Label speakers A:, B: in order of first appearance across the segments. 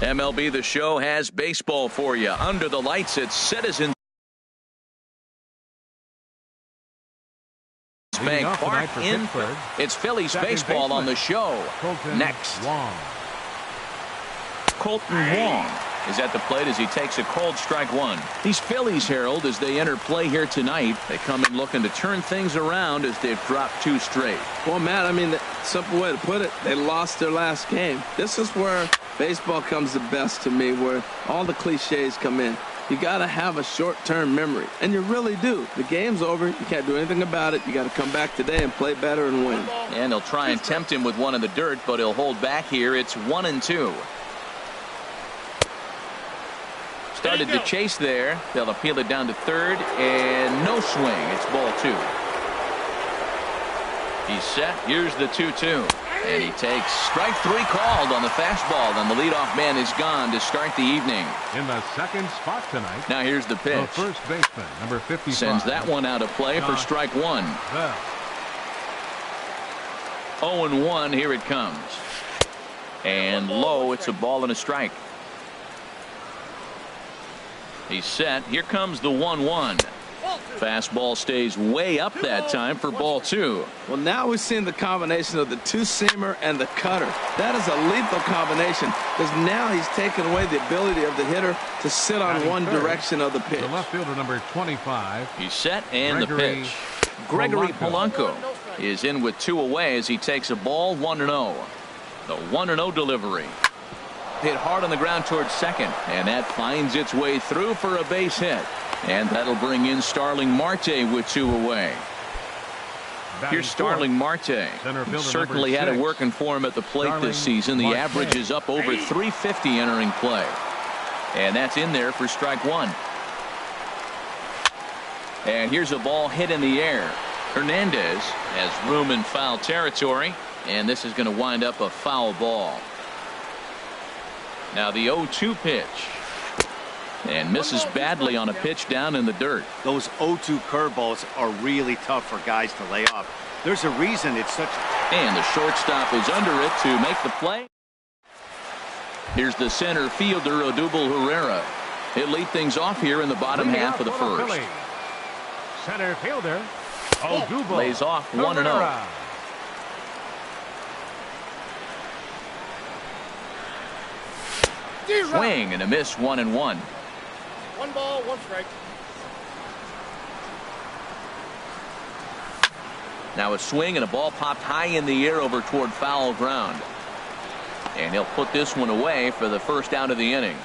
A: MLB The Show has baseball for you. Under the lights at Citizens Bank Park in Pittsburgh. It's Phillies baseball on the show. Next, Colton Wong is at the plate as he takes a cold strike one. These Phillies, Harold, as they enter play here tonight, they come in looking to turn things around as they've dropped 2 straight.
B: Well, Matt, I mean, the simple way to put it, they lost their last game. This is where baseball comes the best to me, where all the cliches come in. You got to have a short-term memory, and you really do. The game's over. You can't do anything about it. You got to come back today and play better and win.
A: And they'll try and tempt him with one in the dirt, but he'll hold back here. It's 1-2. Started the chase there. They'll appeal it down to third, and no swing. It's ball 2. He's set. Here's the 2-2. And he takes strike 3 called on the fastball, and the leadoff man is gone to start the evening.
C: In the second spot tonight.
A: Now here's the pitch.
C: The first baseman, number 55.
A: Sends that one out of play for strike 1. 0-1. Here it comes. And low. It's a ball and a strike. He's set. Here comes the 1-1. Fastball stays way up that time for ball 2.
B: Well, now we're seeing the combination of the two-seamer and the cutter. That is a lethal combination because now he's taken away the ability of the hitter to sit on one direction of the pitch.
C: The left fielder, number 25.
A: He's set, and the pitch. Gregory Polanco is in with 2 away as he takes a ball 1-0. The 1-0 delivery. Hit hard on the ground towards second, and that finds its way through for a base hit. And that'll bring in Starling Marte with 2 away. Here's Starling Marte. Certainly had it working for him at the plate this season. The average is up over 350 entering play. And that's in there for strike 1. And here's a ball hit in the air. Hernandez has room in foul territory, and this is going to wind up a foul ball. Now the 0-2 pitch. And misses badly on a pitch down in the dirt.
D: Those 0-2 curveballs are really tough for guys to lay off. There's a reason it's such.
A: And the shortstop is under it to make the play. Here's the center fielder, Odubel Herrera. He'll lead things off here in the bottom half of the first.
C: Center fielder Odubel
A: lays off 1-0. Swing and a miss, 1-1.
E: 1 ball, 1 strike.
A: Now a swing and a ball popped high in the air over toward foul ground. And he'll put this one away for the first out of the inning.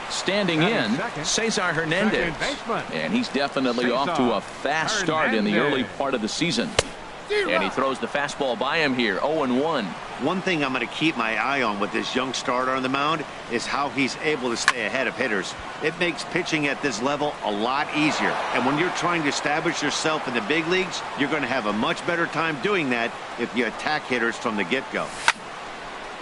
A: Standing in, Cesar Hernandez. And he's definitely off to a fast start in the early part of the season. And he throws the fastball by him here, 0-1.
D: One thing I'm going to keep my eye on with this young starter on the mound is how he's able to stay ahead of hitters. It makes pitching at this level a lot easier. And when you're trying to establish yourself in the big leagues, you're going to have a much better time doing that if you attack hitters from the get-go.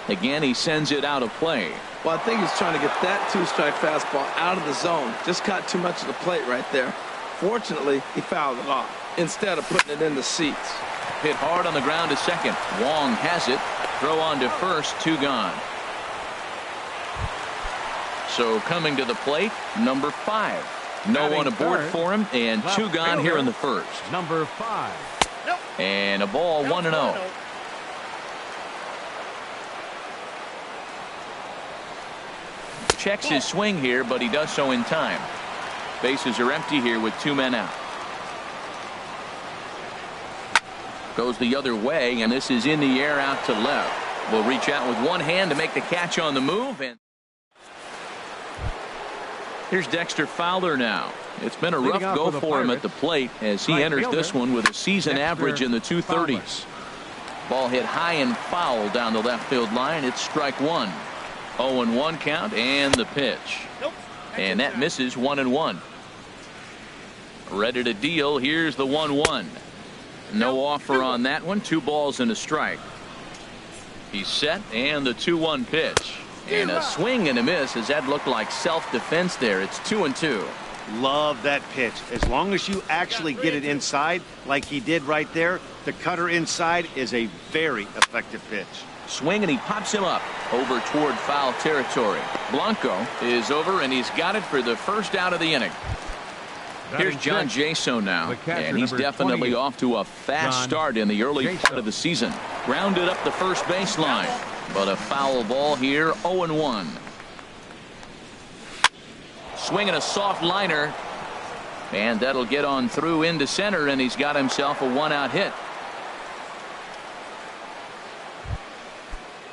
A: Again, he sends it out of play.
B: Well, I think he's trying to get that 2-strike fastball out of the zone. Just caught too much of the plate right there. Fortunately, he fouled it off instead of putting it in the seats.
A: Hit hard on the ground to second. Wong has it. Throw on to first. 2 gone. So coming to the plate, number 5. No one aboard for him, and 2 gone here in the first.
C: Number 5.
A: And a ball, 1-0. Checks his swing here, but he does so in time. Bases are empty here with 2 men out. Goes the other way, and this is in the air out to left. Will reach out with one hand to make the catch on the move. And here's Dexter Fowler now. It's been a rough go for him at the plate as he enters this one with a season average in the 230s. Ball hit high and foul down the left field line. It's strike 1. 0-1 count, and the pitch. And that misses, 1-1. Ready to deal. Here's the 1-1. No offer on that one. 2 balls and a strike. He's set, and the 2-1 pitch. And a swing and a miss as that looked like self-defense there. It's 2-2.
D: Love that pitch. As long as you actually get it inside like he did right there, the cutter inside is a very effective pitch.
A: Swing, and he pops him up over toward foul territory. Blanco is over, and he's got it for the first out of the inning. Here's John Jaso now, and he's definitely off to a fast start in the early part of the season. Grounded up the first baseline, but a foul ball here, 0-1. Swinging a soft liner, and that'll get on through into center, and he's got himself a one-out hit.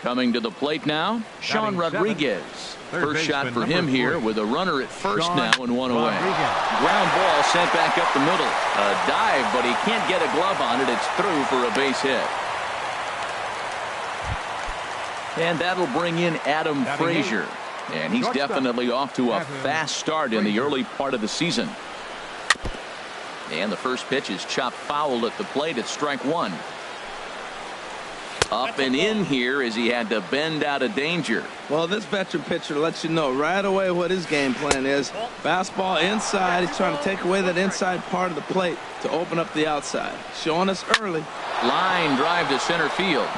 A: Coming to the plate now, Sean Rodriguez. First shot for him here with a runner at first now and one away. Ground ball sent back up the middle. A dive, but he can't get a glove on it. It's through for a base hit. And that'll bring in Adam Frazier. And he's definitely off to a fast start in the early part of the season. And the first pitch is chopped foul at the plate at strike one. Up and in here as he had to bend out of danger.
B: Well, this veteran pitcher lets you know right away what his game plan is. Fastball inside. He's trying to take away that inside part of the plate to open up the outside. Showing us early.
A: Line drive to center field.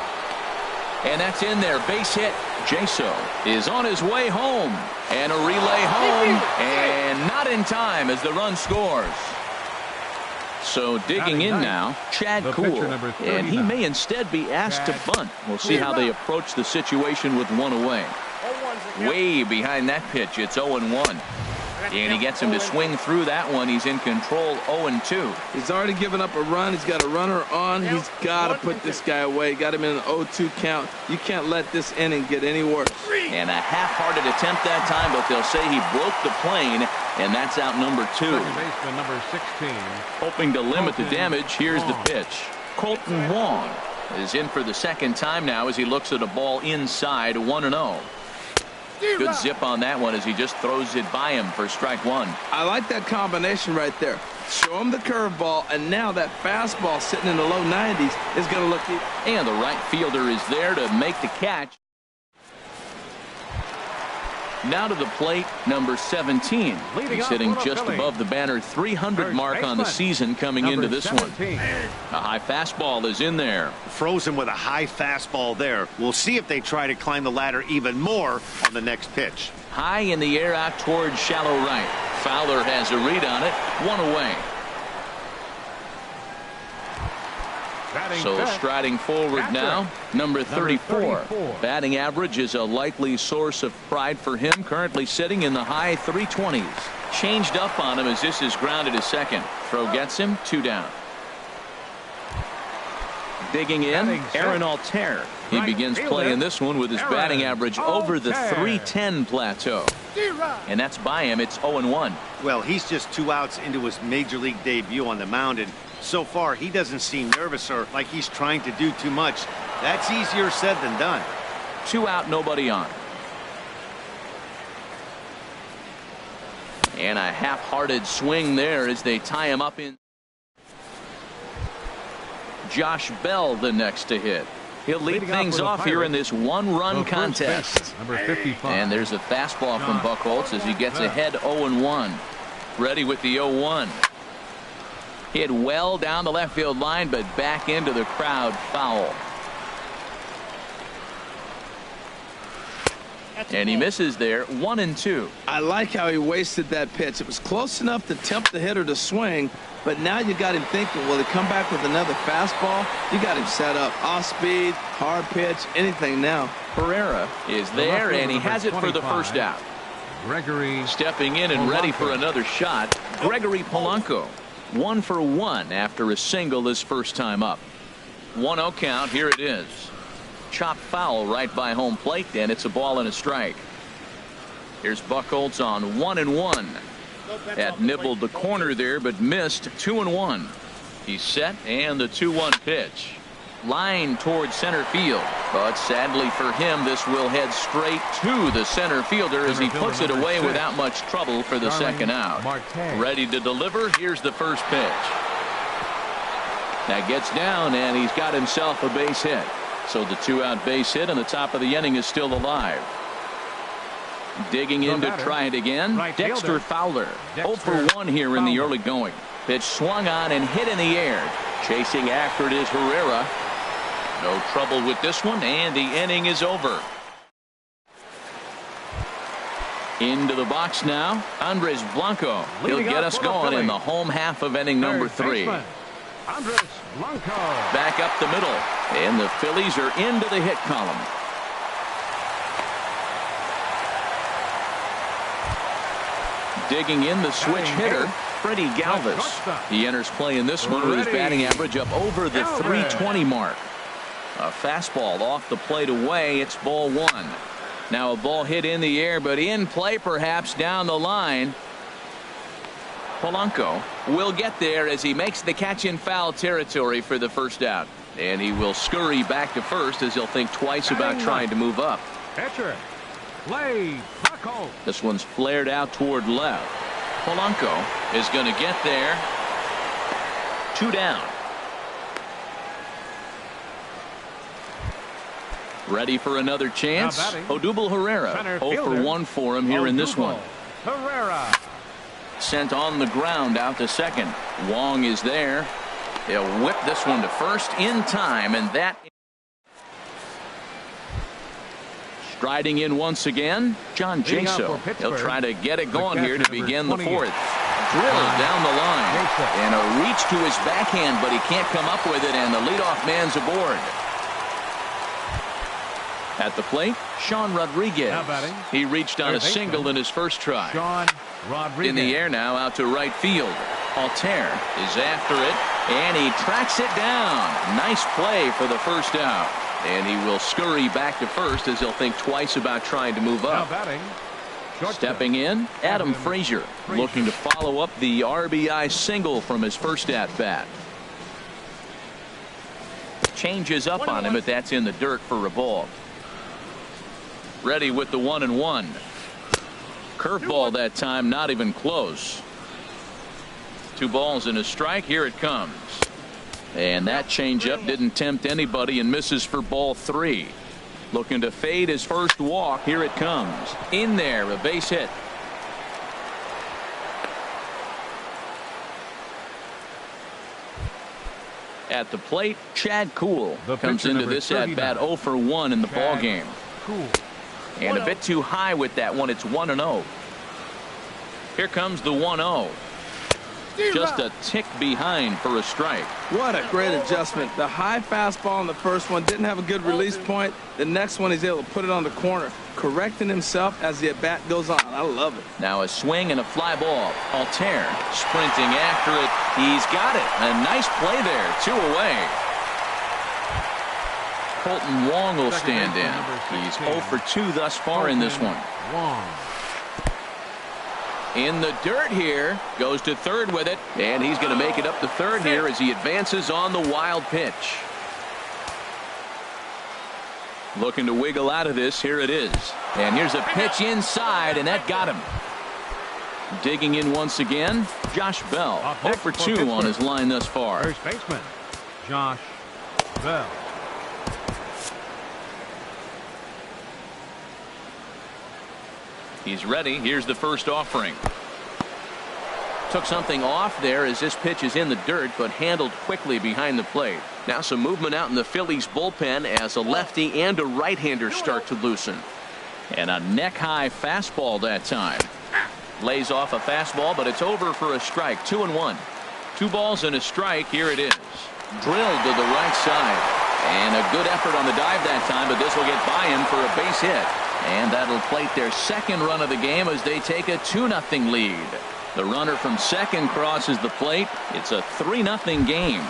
A: And that's in there. Base hit. Jaso is on his way home. And a relay home. And not in time as the run scores. So digging in now, Chad Kuhl, and he may instead be asked to bunt. We'll see how they approach the situation with one away. Way behind that pitch, it's 0-1. And he gets him to swing through that one. He's in control, 0-2.
B: He's already given up a run. He's got a runner on. He's got to put this guy away. Got him in an 0-2 count. You can't let this inning get any worse.
A: And a half-hearted attempt that time, but they'll say he broke the plane, and that's out number 2.
C: Baseman number 16.
A: Hoping to limit the damage, here's the pitch. Colton Wong is in for the second time now as he looks at a ball inside, 1-0. Good zip on that one as he just throws it by him for strike one.
B: I like that combination right there. Show him the curveball, and now that fastball sitting in the low 90s is going to look.
A: And the right fielder is there to make the catch. Now to the plate, number 17. He's hitting just above the banner 300 mark on the season coming into this one. A high fastball is in there.
D: Frozen with a high fastball there. We'll see if they try to climb the ladder even more on the next pitch.
A: High in the air out towards shallow right. Fowler has a read on it. One away. So striding forward now, number 34. Batting average is a likely source of pride for him, currently sitting in the high 320s. Changed up on him as this is grounded to second. Throw gets him, 2 down. Digging in, Aaron Altair. He begins playing this one with his batting average over the 310 plateau. And that's by him. It's 0-1.
D: Well, he's just 2 outs into his major league debut on the mound, and so far he doesn't seem nervous or like he's trying to do too much. That's easier said than done.
A: 2 out, nobody on. And a half-hearted swing there as they tie him up in. Josh Bell the next to hit. He'll lead things off here in this one-run contest.
C: Number 55.
A: And there's a fastball from Buchholz as he gets ahead 0-1. Ready with the 0-1. Hit well down the left field line, but back into the crowd, foul. And he misses there, 1-2.
B: I like how he wasted that pitch. It was close enough to tempt the hitter to swing, but now you got him thinking, will he come back with another fastball? You got him set up. Off speed, hard pitch, anything now.
A: Pereira is there, and he has it for the first out.
C: Gregory
A: stepping in and ready for another shot. Gregory Polanco, 1 for 1 after a single his first time up. 1-0 count. Here it is. Chop foul right by home plate, and it's a ball and a strike. Here's Buchholz on 1-1. Had nibbled the corner there, but missed. 2-1. He's set, and the 2-1 pitch. Line towards center field, but sadly for him, this will head straight to the center fielder as he puts it away without much trouble for the second out. Ready to deliver. Here's the first pitch. That gets down, and he's got himself a base hit. So the 2-out base hit on the top of the inning is still alive. Digging in to try it again. Dexter Fowler, 0 for 1 here in the early going. Pitch swung on and hit in the air. Chasing after it is Herrera. No trouble with this one, and the inning is over. Into the box now, Andres Blanco. He'll get us going in the home half of inning number 3.
C: Andres Blanco.
A: Back up the middle, and the Phillies are into the hit column. Digging in the switch hitter, Freddie Galvis. He enters play in this one with his batting average up over the 320 mark. A fastball off the plate away. It's ball 1. Now a ball hit in the air, but in play perhaps down the line. Polanco will get there as he makes the catch in foul territory for the first out. And he will scurry back to first as he'll think twice about trying to move up.
C: Catcher, play, Paco.
A: This one's flared out toward left. Polanco is going to get there. 2 down. Ready for another chance. Odubel Herrera 0 for 1 for him here in this one.
C: Herrera.
A: Sent on the ground out to second. Wong is there. He'll whip this one to first in time, and that. Striding in once again, John Jaso. He'll try to get it going here to begin the 4th. Drilled down the line, and a reach to his backhand, but he can't come up with it, and the leadoff man's aboard. At the plate, Sean Rodriguez. He reached on a single in his first try.
C: Sean Rodriguez.
A: In the air now out to right field. Altair is after it, and he tracks it down. Nice play for the first out. And he will scurry back to first as he'll think twice about trying to move up. Stepping in, Adam Frazier looking to follow up the RBI single from his first at-bat. Changes up on him, but that's in the dirt for a ball. Ready with the 1-1. Curveball that time, not even close. 2 balls and a strike. Here it comes. And that changeup didn't tempt anybody and misses for ball 3. Looking to fade his first walk. Here it comes. In there, a base hit. At the plate, Chad Kuhl comes into this at-bat 0 for 1 in the ball game. And a bit too high with that one. It's 1-0. Here comes the 1-0. Just a tick behind for a strike.
B: What a great adjustment. The high fastball on the first one didn't have a good release point. The next one he's able to put it on the corner, correcting himself as the at-bat goes on. I love it.
A: Now a swing and a fly ball. Altair sprinting after it. He's got it. A nice play there. 2 away. Colton Wong will stand in. He's 0 for 2 thus far in this one. In the dirt here, goes to third with it, and he's going to make it up to third here as he advances on the wild pitch. Looking to wiggle out of this. Here it is. And here's a pitch inside, and that got him. Digging in once again, Josh Bell. 0 for 2 on his line thus far.
C: First baseman, Josh Bell.
A: He's ready. Here's the first offering. Took something off there as this pitch is in the dirt, but handled quickly behind the plate. Now some movement out in the Phillies bullpen as a lefty and a right-hander start to loosen. And a neck-high fastball that time. Lays off a fastball, but it's over for a strike. 2-1. 2 balls and a strike. Here it is. Drilled to the right side. And a good effort on the dive that time, but this will get by him for a base hit. And that'll plate their second run of the game as they take a 2-0 lead. The runner from second crosses the plate. It's a 3-0 game.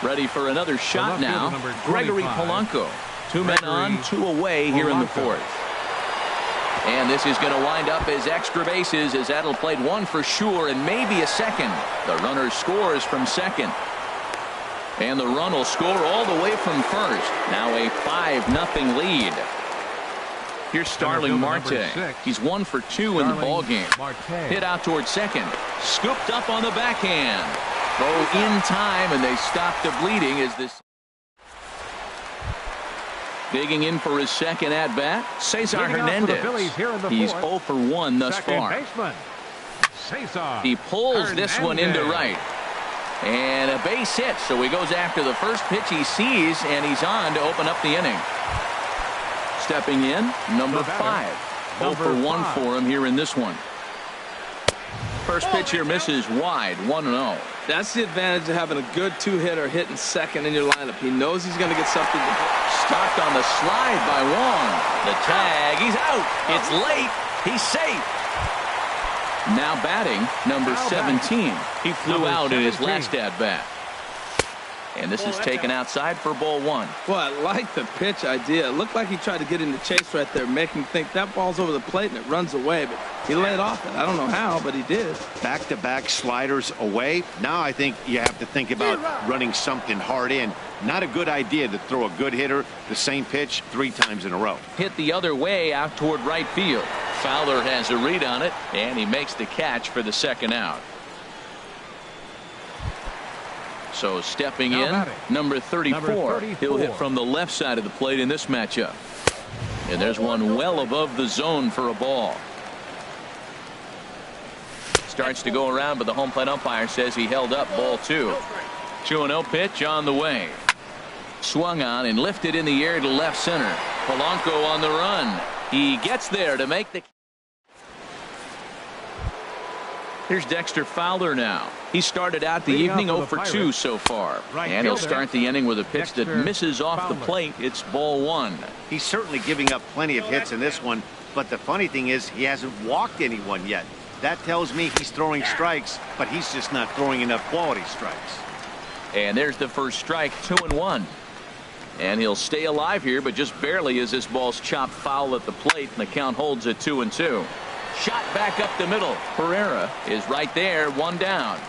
A: Ready for another shot now. Gregory Polanco. 2 men on, 2 away here in the 4th. And this is going to wind up as extra bases as that'll plate 1 for sure and maybe a second. The runner scores from second. And the run will score all the way from first. Now a 5-0 lead. Here's Starling Marte. He's 1 for 2 in the ball game. Hit out towards second. Scooped up on the backhand. Throw in time, and they stop the bleeding as this. Digging in for his second at-bat, Cesar Hernandez. He's 0 for 1 thus far. He pulls this one into right. And a base hit, so he goes after the first pitch he sees, and he's on to open up the inning. Stepping in, number 5. 0 for 1 for him here in this one. First pitch here misses wide, 1-0.
B: That's the advantage of having a good two-hitter hitting second in your lineup. He knows he's going to get something to hit.
A: Stopped on the slide by Wong. The tag, he's out. It's late. He's safe. Now batting, number 17. He flew out in his last at-bat. And this is taken outside for ball 1.
B: Well, I like the pitch idea. It looked like he tried to get in the chase right there, making him think that ball's over the plate and it runs away. But he laid off it. I don't know how, but he did.
D: Back-to-back sliders away. Now I think you have to think about running something hard in. Not a good idea to throw a good hitter the same pitch 3 times in a row.
A: Hit the other way out toward right field. Fowler has a read on it, and he makes the catch for the second out. So stepping in, number 34. He'll hit from the left side of the plate in this matchup. And there's one well above the zone for a ball. Starts to go around, but the home plate umpire says he held up ball 2. 2-0 pitch on the way. Swung on and lifted in the air to left center. Polanco on the run. He gets there to make the. Here's Dexter Fowler now. He started out the evening 0 for 2 so far. And he'll start the inning with a pitch that misses off the plate. It's ball 1.
D: He's certainly giving up plenty of hits in this one, but the funny thing is he hasn't walked anyone yet. That tells me he's throwing strikes, but he's just not throwing enough quality strikes.
A: And there's the first strike, 2-1. And he'll stay alive here, but just barely as this ball's chopped foul at the plate, and the count holds at 2-2. Shot back up the middle. Pereira is right there, 1 down.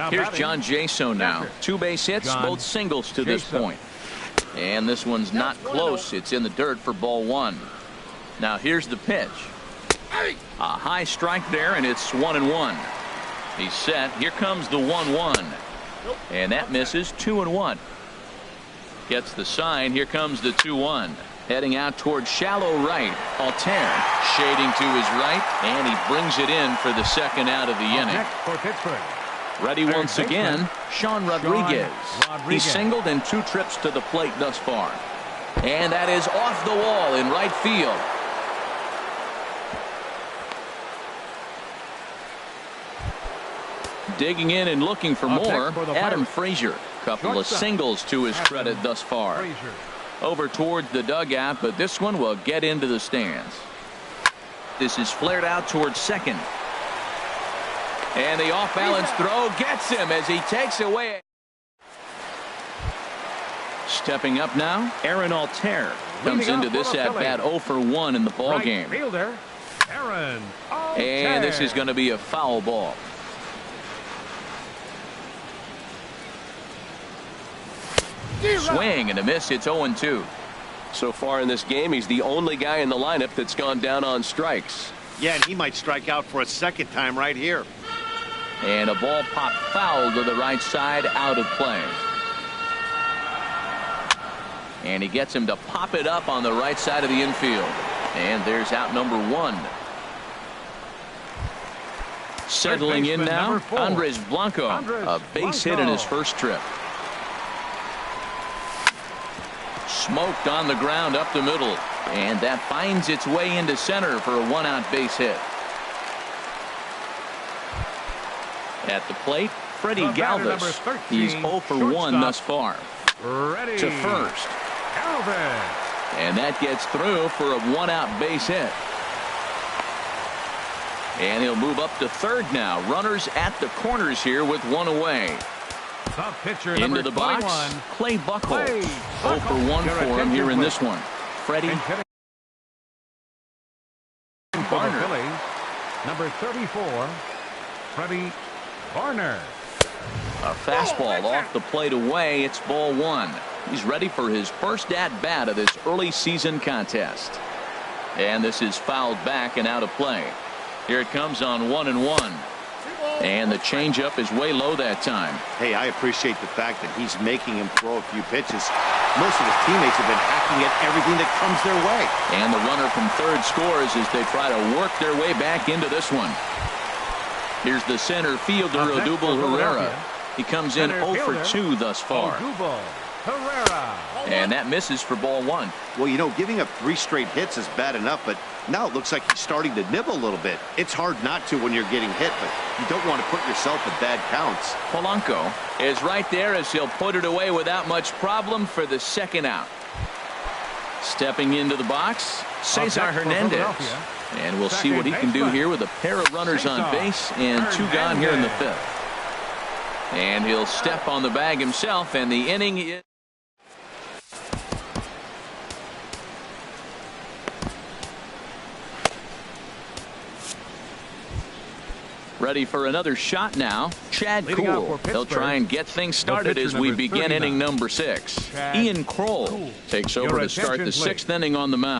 A: Here's John Jaso now. 2 base hits, both singles to this point. And this one's not close. It's in the dirt for ball 1. Now here's the pitch. A high strike there, and it's 1-1. He's set. Here comes the 1-1. And that misses. 2-1. Gets the sign. Here comes the 2-1. Heading out toward shallow right. Altair shading to his right, and he brings it in for the second out of the inning. Ready once again, Sean Rodriguez. He's singled in 2 trips to the plate thus far. And that is off the wall in right field. Digging in and looking for more, Adam Frazier. Couple of singles to his credit thus far. Over towards the dugout, but this one will get into the stands. This is flared out towards second. And the off-balance throw gets him as he takes away. Stepping up now, Aaron Altair comes into this at-bat 0 for 1 in the ballgame. And this is going to be a foul ball. Swing and a miss. It's 0-2. So far in this game, he's the only guy in the lineup that's gone down on strikes.
D: Yeah, and he might strike out for a second time right here.
A: And a ball popped foul to the right side, out of play. And he gets him to pop it up on the right side of the infield. And there's out number 1. Settling in now, Andres Blanco. A base hit in his first trip. Smoked on the ground up the middle, and that finds its way into center for a 1-out base hit. At the plate, Freddie Galvis. He's 0 for 1 thus far. To first. And that gets through for a 1-out base hit. And he'll move up to third now. Runners at the corners here with 1 away. Into the box, Clay Buchholz. 0 for 1 for him here in this one. Freddie Barner.
C: Number 34, Freddie Barner.
A: A fastball off the plate away. It's ball 1. He's ready for his first at-bat of this early season contest. And this is fouled back and out of play. Here it comes on 1-1. And the changeup is way low that time.
D: Hey, I appreciate the fact that he's making him throw a few pitches. Most of his teammates have been hacking at everything that comes their way.
A: And the runner from third scores as they try to work their way back into this one. Here's the center fielder, Odubel Herrera. He comes in 0 for 2 thus far. And that misses for ball 1.
D: Well, you know, giving up 3 straight hits is bad enough, but now it looks like he's starting to nibble a little bit. It's hard not to when you're getting hit, but you don't want to put yourself in bad counts.
A: Polanco is right there as he'll put it away without much problem for the second out. Stepping into the box, Cesar Hernandez. And we'll see what he can do here with a pair of runners on base and 2 gone here in the 5th. And he'll step on the bag himself, and the inning is ready for another shot now. Chad Kuhl. He'll try and get things started as we begin inning number 6. Ian Kroll takes over to start the 6th inning on the mound.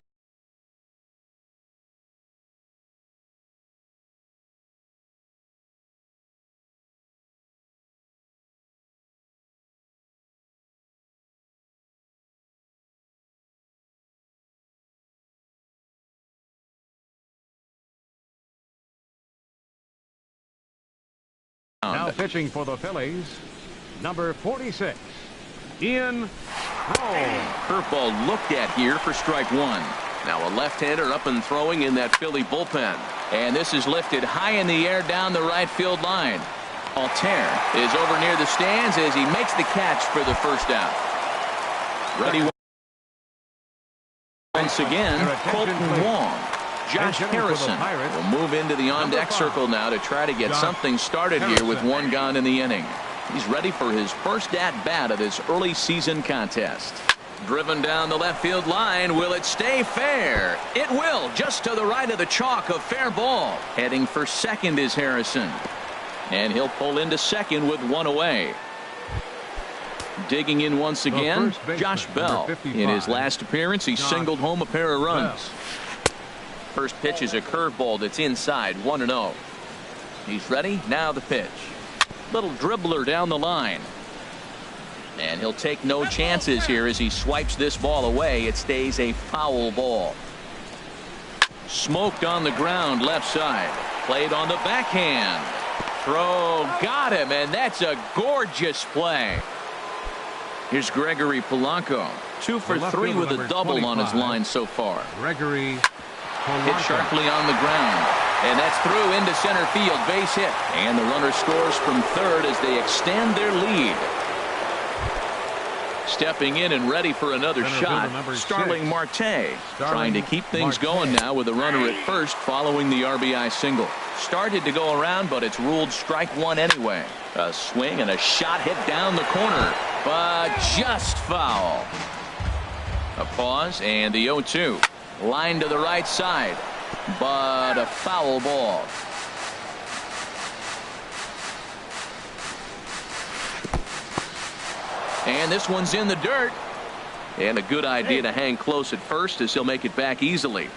C: Now pitching for the Phillies, number 46, Ian Kroll.
A: Curveball looked at here for strike 1. Now a left-hander up and throwing in that Philly bullpen. And this is lifted high in the air down the right field line. Altair is over near the stands as he makes the catch for the first out. Ready once again, Colton Wong. Josh Harrison will move into the on-deck circle now to try to get something started here with 1 gone in the inning. He's ready for his first at-bat of this early season contest. Driven down the left field line. Will it stay fair? It will, just to the right of the chalk, of fair ball. Heading for second is Harrison. And he'll pull into second with 1 away. Digging in once again, Josh Bell. In his last appearance, he singled home a pair of runs. First pitch is a curveball that's inside, 1-0. He's ready. Now the pitch. Little dribbler down the line. And he'll take no chances here as he swipes this ball away. It stays a foul ball. Smoked on the ground left side. Played on the backhand. Throw got him, and that's a gorgeous play. Here's Gregory Polanco. 2 for 3 with a double on his line so far.
C: Gregory
A: Hit sharply on the ground. And that's through into center field. Base hit. And the runner scores from third as they extend their lead. Stepping in and ready for another shot, Starling Marte. Trying to keep things going now with a runner at first following the RBI single. Started to go around, but it's ruled strike 1 anyway. A swing and a shot hit down the corner, but just foul. A pause and the 0-2. Line to the right side, but a foul ball. And this one's in the dirt. And a good idea to hang close at first as he'll make it back easily.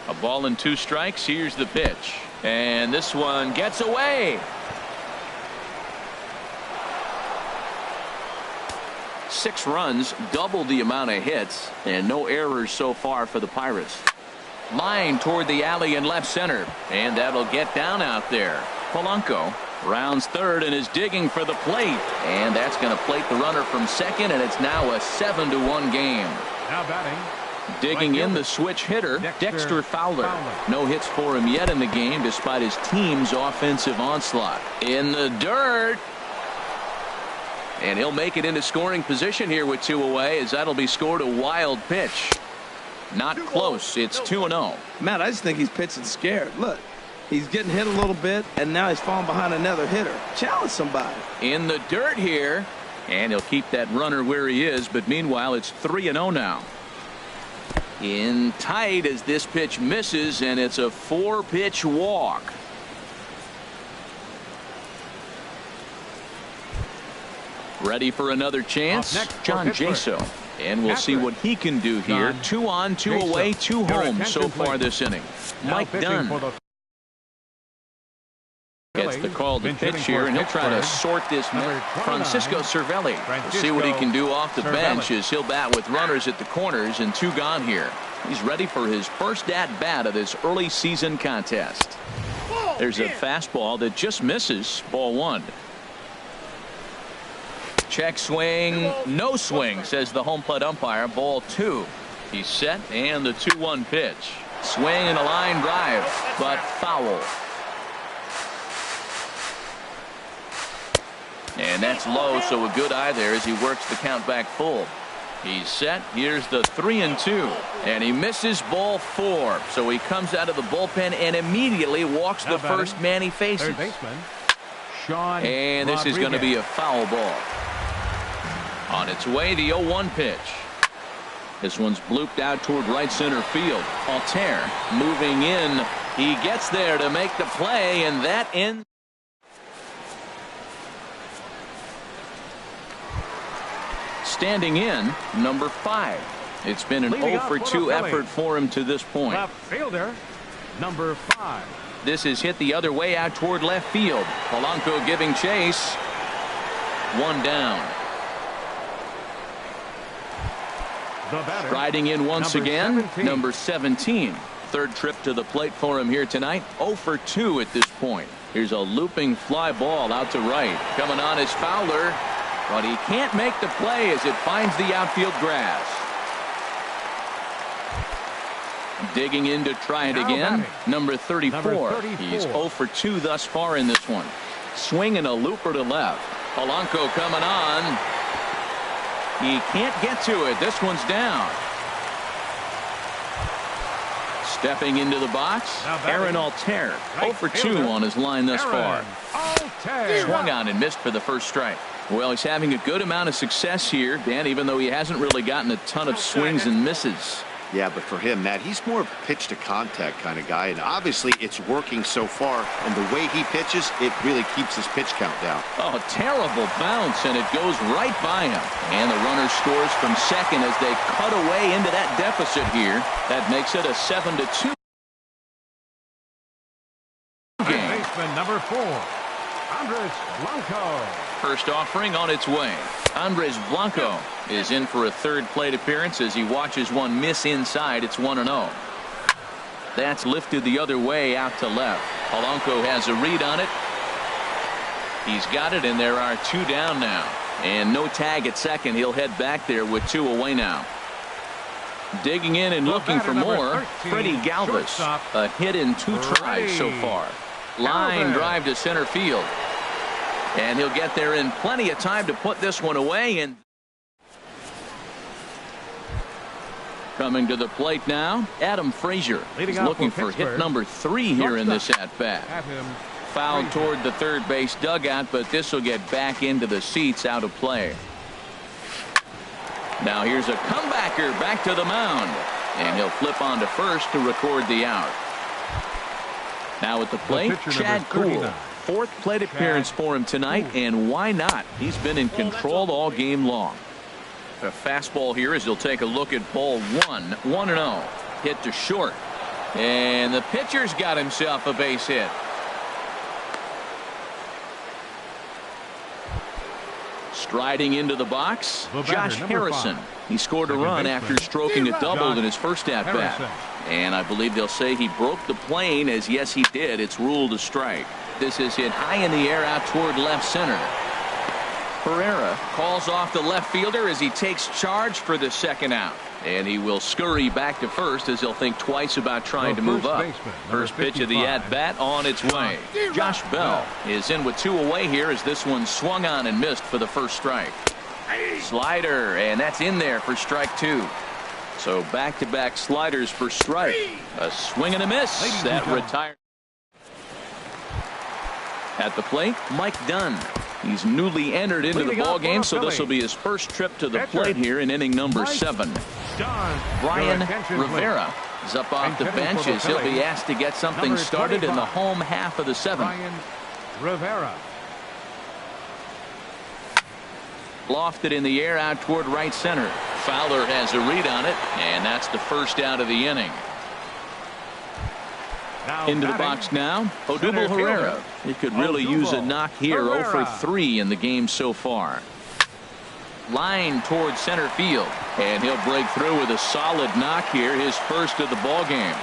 A: A ball and 2 strikes. Here's the pitch. And this one gets away. 6 runs, double the amount of hits, and no errors so far for the Pirates. Line toward the alley in left center, and that'll get down out there. Polanco rounds third and is digging for the plate, and that's going to plate the runner from second, and it's now a 7-1 game.
C: Now batting.
A: Digging in the switch hitter, Dexter Fowler. No hits for him yet in the game despite his team's offensive onslaught. In the dirt. And he'll make it into scoring position here with 2 away as that'll be scored a wild pitch. Not close. It's 2-0.
B: Matt, I just think he's pitching scared. Look, he's getting hit a little bit, and now he's falling behind another hitter. Challenge somebody.
A: In the dirt here. And he'll keep that runner where he is, but meanwhile it's 3-0 now. In tight as this pitch misses, and it's a 4-pitch walk. Ready for another chance, John Jaso. And we'll see what he can do here. 2 on, 2 away, 2 home so far this inning. Mike Dunn gets the call to pitch here, and he'll try to sort this. Francisco Cervelli. We'll see what he can do off the bench as he'll bat with runners at the corners and 2 gone here. He's ready for his first at-bat of this early season contest. There's a fastball that just misses. Ball 1. Check swing. No swing, says the home plate umpire. Ball 2. He's set, and the 2-1 pitch. Swing and a line drive, but foul. And that's low, so a good eye there as he works the count back full. He's set. Here's the 3-2, and he misses ball 4. So he comes out of the bullpen and immediately walks the first man he faces.
C: Third baseman, Sean
A: and this is going to be a foul ball. On its way, the 0-1 pitch. This one's blooped out toward right center field. Altair moving in. He gets there to make the play, and that ends. Standing in, number 5. It's been an 0-for-2 effort for him to this point.
C: Left fielder, number 5.
A: This is hit the other way out toward left field. Polanco giving chase. 1 down. Striding in once again, number 17. Third trip to the plate for him here tonight. 0-for-2 at this point. Here's a looping fly ball out to right. Coming on is Fowler, but he can't make the play as it finds the outfield grass. Digging in to try it again. Number 34. He's 0-for-2 thus far in this one. Swinging a looper to left. Polanco coming on. He can't get to it. This one's down. Stepping into the box, Aaron Altair. 0-for-2 on his line thus far. Swung on and missed for the first strike. Well, he's having a good amount of success here, Dan, even though he hasn't really gotten a ton of swings and misses.
D: Yeah, but for him, Matt, he's more of a pitch to contact kind of guy, and obviously it's working so far, and the way he pitches, it really keeps his pitch count down.
A: Oh, terrible bounce, and it goes right by him. And the runner scores from second as they cut away into that deficit here. That makes it a 7-2 game.
C: Baseman number 4, Andres Blanco.
A: First offering on its way. Andres Blanco is in for a third plate appearance as he watches one miss inside. It's 1-0. That's lifted the other way out to left. Polanco has a read on it. He's got it, and there are 2 down now. And no tag at second. He'll head back there with 2 away now. Digging in and looking for more, Freddie Galvis. A hit in 2 tries so far. Line drive to center field. And he'll get there in plenty of time to put this one away. And coming to the plate now, Adam Frazier. He's looking for hit number 3 here in this at-bat. Fouled toward the third base dugout, but this will get back into the seats, out of play. Now here's a comebacker back to the mound. And he'll flip on to first to record the out. Now at the plate, Chad Kuhl. 4th plate appearance for him tonight, and why not? He's been in control all game long. A fastball here as he'll take a look at ball 1. 1-0. Hit to short. And the pitcher's got himself a base hit. Striding into the box, Josh Harrison. He scored a run after stroking a double in his first at-bat. And I believe they'll say he broke the plane, as yes he did. It's ruled a strike. This is hit high in the air out toward left center. Pereira calls off the left fielder as he takes charge for the second out. And he will scurry back to first as he'll think twice about trying to move up. First pitch of the at-bat on its way. Josh Bell is in with 2 away here as this one swung on and missed for the first strike. Slider, and that's in there for strike 2. So back-to-back sliders for strike. A swing and a miss. That retired. At the plate, Mike Dunn. He's newly entered into the ball game, so this will be his first trip to the plate here in inning number 7. Brian Rivera is up off the bench as he'll be asked to get something started in the home half of the 7th.
C: Brian Rivera.
A: Lofted in the air out toward right center. Fowler has a read on it, and that's the first out of the inning. Into the box now, Odubel Herrera. He could really use a knock here. 0-for-3 in the game so far. Line toward center field, and he'll break through with a solid knock here, his first of the ball game.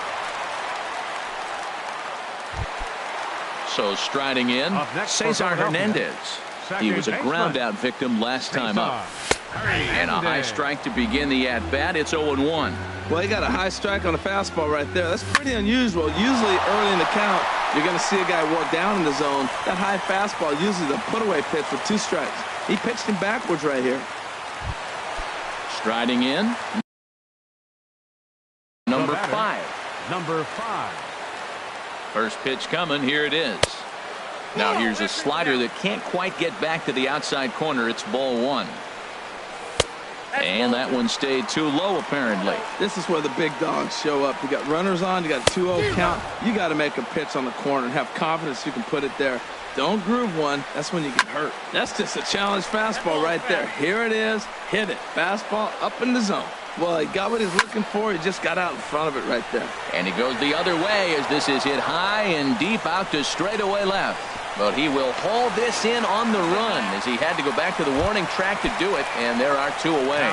A: So striding in, Cesar Hernandez. He was a ground-out victim last time up. And a high strike to begin the at-bat. It's 0-1.
B: Well, he got a high strike on a fastball right there. That's pretty unusual. Usually early in the count, you're going to see a guy walk down in the zone. That high fastball usually the put-away pitch with 2 strikes. He pitched him backwards right here.
A: Striding in, number 5.
C: Number 5.
A: First pitch coming. Here it is. Now here's a slider that can't quite get back to the outside corner. It's ball 1. And that one stayed too low, apparently.
B: This is where the big dogs show up. You got runners on, you got a 2-0 count. You got to make a pitch on the corner and have confidence you can put it there. Don't groove one. That's when you get hurt. That's just a challenge fastball right there. Here it is. Hit it. Fastball up in the zone. Well, he got what he's looking for. He just got out in front of it right there.
A: And he goes the other way as this is hit high and deep out to straightaway left. But he will haul this in on the run as he had to go back to the warning track to do it, and there are 2 away.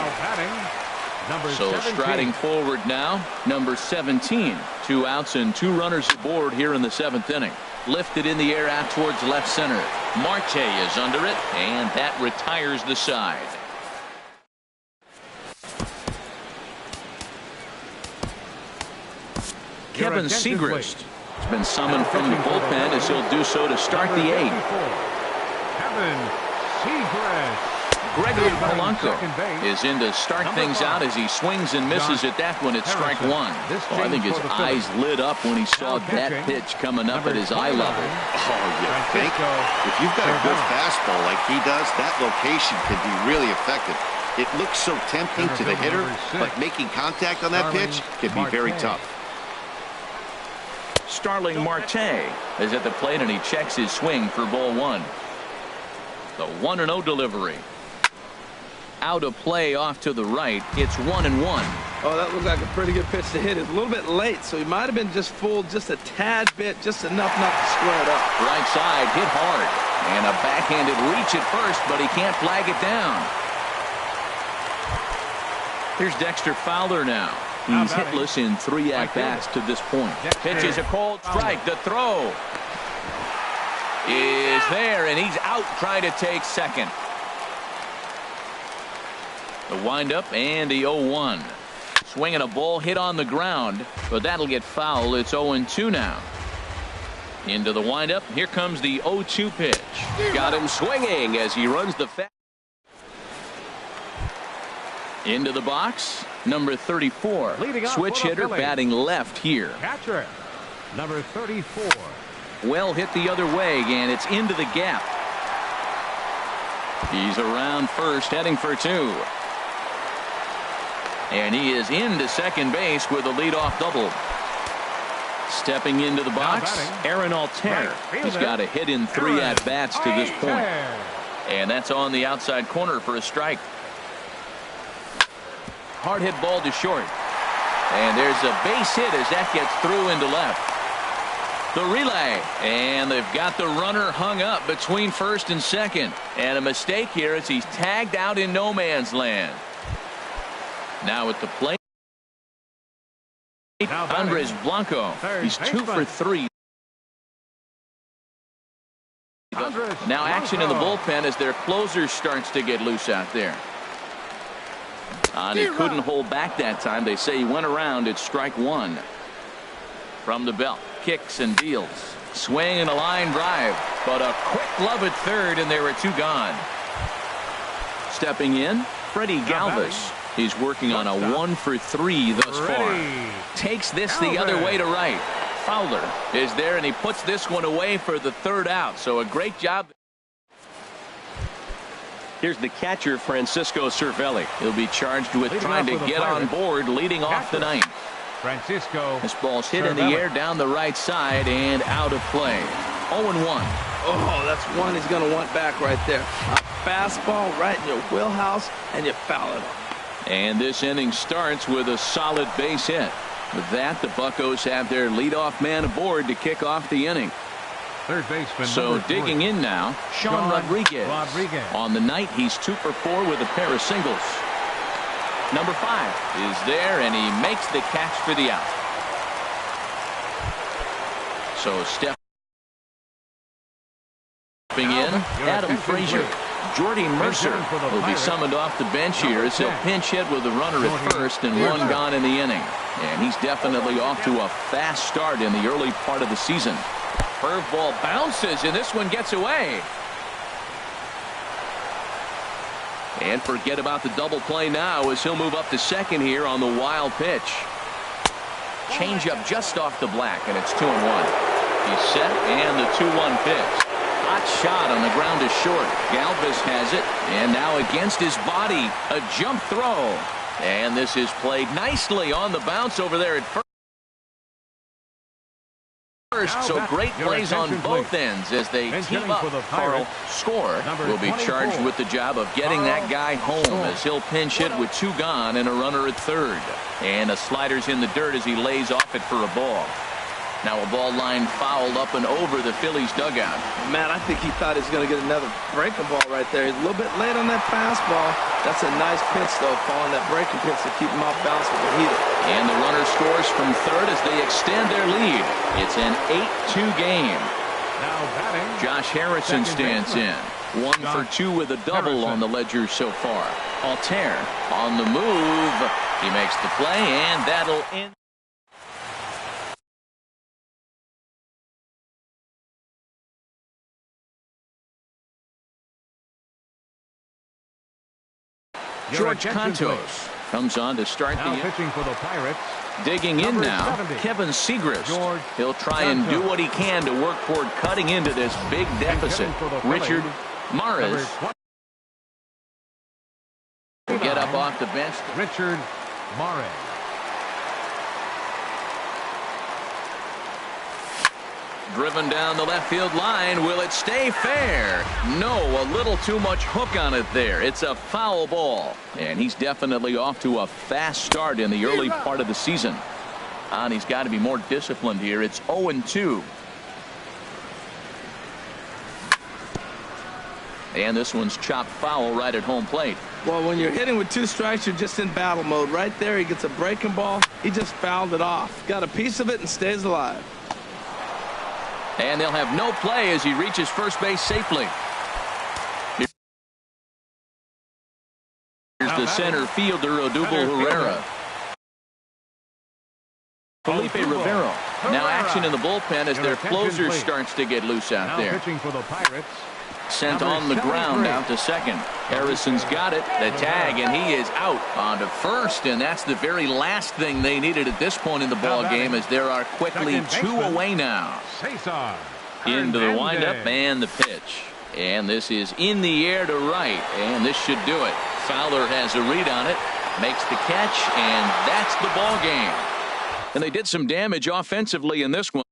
A: So
C: 17.
A: striding forward now, number 17. 2 outs and 2 runners aboard here in the 7th inning. Lifted in the air out towards left center. Marte is under it, and that retires the side. Kevin Segrist has been summoned from the bullpen as he'll do so to start the 8th.
C: Kevin Segrist.
A: Gregory Polanco is in to start things out as he swings and misses at that one at strike 1. Oh, I think his eyes lit up when he saw that pitch coming up at his eye level.
D: Oh, you think? If you've got a good fastball like he does, that location can be really effective. It looks so tempting to the hitter, but making contact on that pitch can be very tough.
A: Starling Marte is at the plate and he checks his swing for ball 1. The 1-0 delivery. Out of play off to the right. It's 1-1.
B: Oh, that looked like a pretty good pitch to hit. It's a little bit late, so he might have been just fooled just a tad bit, just enough not to square it up.
A: Right side hit hard. And a backhanded reach at first, but he can't flag it down. Here's Dexter Fowler now. He's hitless in 3 at-bats to this point. Pitch is a cold strike. The throw is there, and he's out trying to take second. The windup and the 0-1. Swinging a ball hit on the ground, but that'll get foul. It's 0-2 now. Into the windup. Here comes the 0-2 pitch. Got him swinging as he runs the fast. Into the box, number 34. Switch hitter batting left here.
C: Catcher, number 34.
A: Well hit the other way, and it's into the gap. He's around first, heading for 2. And he is into second base with a leadoff double. Stepping into the box, Aaron Altair. He's got a hit in 3 at-bats to this point. And that's on the outside corner for a strike. Hard hit ball to short. And there's a base hit as that gets through into left. The relay. And they've got the runner hung up between first and second. And a mistake here as he's tagged out in no man's land. Now at the plate, Andres Blanco. He's 2 for 3. Now action in the bullpen as their closer starts to get loose out there. And he couldn't hold back that time. They say he went around. It's strike 1. From the belt, kicks and deals. Swing and a line drive, but a quick glove at third, and there were 2 gone. Stepping in, Freddie Galvis. He's working on a 1 for 3 thus far. Takes this the other way to right. Fowler is there, and he puts this one away for the 3rd out. So a great job.
F: Here's the catcher, Francisco Cervelli.
A: He'll be charged with trying to get on board, leading off the 9th.
C: Francisco.
A: This ball's hit in the air down the right side and out of play. 0-1.
B: Oh, that's one he's going to want back right there. A fastball right in your wheelhouse, and you foul it off.
A: And this inning starts with a solid base hit. With that, the Buccos have their leadoff man aboard to kick off the inning.
C: Third baseman.
A: So digging in now, Sean Rodriguez. On the night, he's 2 for 4 with a pair of singles. Number 5 is there, and he makes the catch for the out. So Steph Stepping in, Adam Frazier. Jordy Mercer will be summoned off the bench here as he'll pinch hit with a runner at first and one gone in the inning. And he's definitely off to a fast start in the early part of the season. Curveball bounces, and this one gets away. And forget about the double play now as he'll move up to second here on the wild pitch. Changeup just off the black, and it's 2-1. He's set, and the 2-1 pitch. Hot shot on the ground is short. Galvis has it, and now against his body, a jump throw. And this is played nicely on the bounce over there at first. So great plays on both ends as they team up. Carl Score will be charged with the job of getting that guy home as he'll pinch hit with two gone and a runner at third. And a slider's in the dirt as he lays off it for a ball. Now a ball line fouled up and over the Phillies dugout.
B: Man, I think he thought he was going to get another breaking ball right there. He's a little bit late on that fastball. That's a nice pitch, though, following that breaking pitch to keep him off balance with the heater.
A: And the runner scores from third as they extend their lead. It's an 8-2 game.
C: Now batting,
A: Josh Harrison stands in. 1 for 2 with a double on the ledger so far. Altair on the move. He makes the play, and that'll end. George Cantos comes on to start
C: now
A: the
C: pitching for the Pirates.
A: digging in now.
C: 70.
A: Kevin Segrist. He'll try and do what he can to work toward cutting into this big deficit. Richard Maris will get up off the bench.
C: Richard Mares.
A: Driven down the left field line. Will it stay fair? No, a little too much hook on it there. It's a foul ball. And he's definitely off to a fast start in the early part of the season. And he's got to be more disciplined here. It's 0-2. And this one's chopped foul right at home plate.
B: Well, when you're hitting with 2 strikes, you're just in battle mode. Right there, he gets a breaking ball. He just fouled it off. Got a piece of it and stays alive.
A: And they'll have no play as he reaches first base safely. Here's the center fielder, Odubel Herrera. Felipe Rivero. Now action in the bullpen as their closer starts to get loose out there.
C: Pitching for the Pirates.
A: Sent on the ground out to second. Harrison's got it. The tag, and he is out onto first, and that's the very last thing they needed at this point in the ball game as there are quickly 2 away now. Into the windup and the pitch. And this is in the air to right, and this should do it. Fowler has a read on it, makes the catch, and that's the ball game. And they did some damage offensively in this one.